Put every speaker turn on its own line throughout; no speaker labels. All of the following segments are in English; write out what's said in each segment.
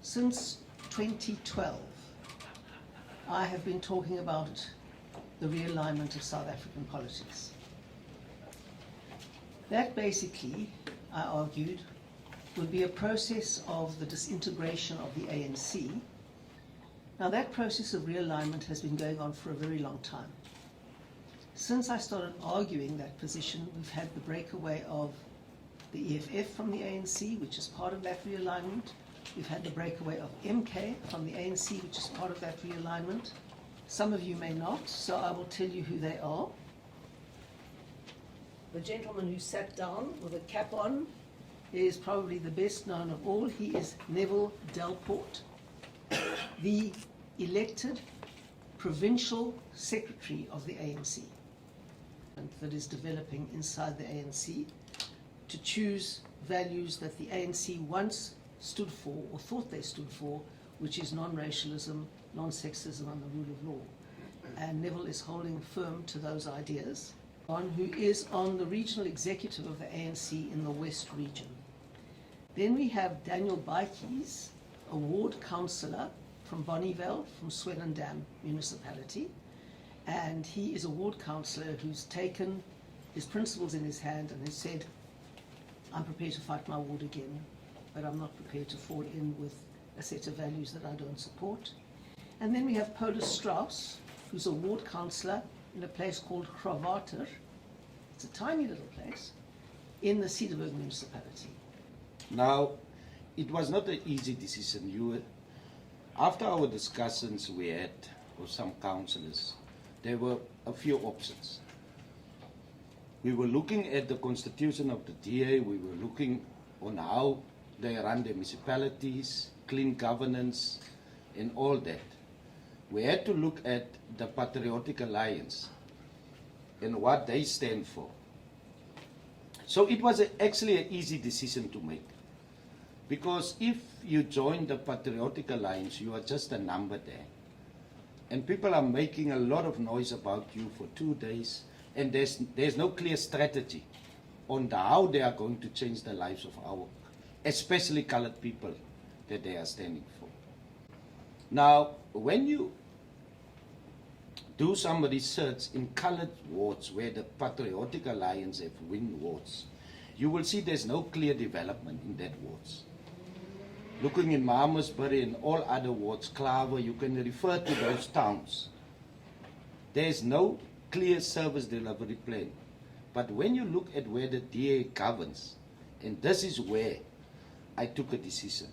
Since 2012, I have been talking about the realignment of South African politics. That basically, I argued, would be a process of the disintegration of the ANC. Now that process of realignment has been going on for a very long time. Since I started arguing that position, we've had the breakaway of the EFF from the ANC, which is part of that realignment. We've had the breakaway of MK from the ANC, which is part of that realignment. Some of you may not, so I will tell you who they are. The gentleman who sat down with a cap on is probably the best known of all. He is Neville Delport, the elected provincial secretary of the ANC, that is developing inside the ANC to choose values that the ANC once stood for or thought they stood for, which is non-racialism, non-sexism and the rule of law. And Neville is holding firm to those ideas. Who is on the regional executive of the ANC in the West region. Then we have Daniell Baadjies, a ward councillor from Bonnievale, from Swellendam municipality. And he is a ward councillor who's taken his principles in his hand and has said, I'm prepared to fight my ward again, but I'm not prepared to fall in with a set of values that I don't support. And then we have Strauss, who's a ward councillor in a place called Provincial. It's a tiny little place in the Cederberg municipality.
Now, it was not an easy decision. After our discussions we had with some councillors, there were a few options. We were looking at the constitution of the DA, we were looking on how they run their municipalities, clean governance, and all that. We had to look at the Patriotic Alliance and what they stand for. So it was actually an easy decision to make. Because if you join the Patriotic Alliance, you are just a number there. And people are making a lot of noise about you for 2 days, and there's no clear strategy on how they are going to change the lives of our, especially colored people, that they are standing for. Now, when you do some research in colored wards where the Patriotic Alliance have won wards, you will see there's no clear development in that wards. Looking in Mamasbury and all other wards, Klaver, you can refer to those towns. There's no clear service delivery plan. But when you look at where the DA governs, and this is where I took a decision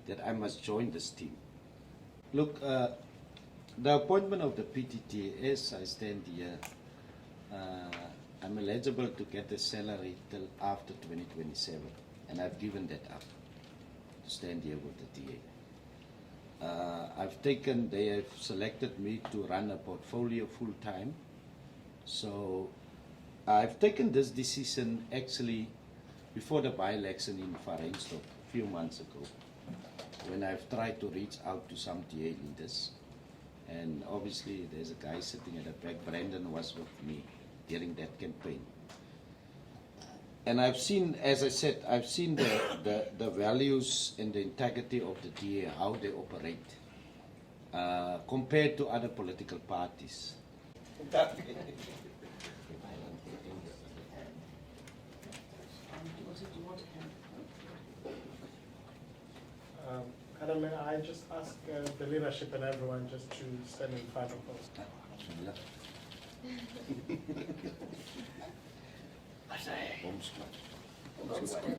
that I must join this team. Look, the appointment of the PTT, as I stand here, I'm eligible to get a salary till after 2027, and I've given that up to stand here with the DA. They have selected me to run a portfolio full time, so I've taken this decision actually before the by-election in Provincial a few months ago, when I've tried to reach out to some DA leaders. And obviously there's a guy sitting at the back, Brandon was with me during that campaign. And I've seen, as I said, I've seen the values and the integrity of the DA, how they operate, compared to other political parties.
Madam Mayor, I just ask the leadership and everyone just to stand in front of us.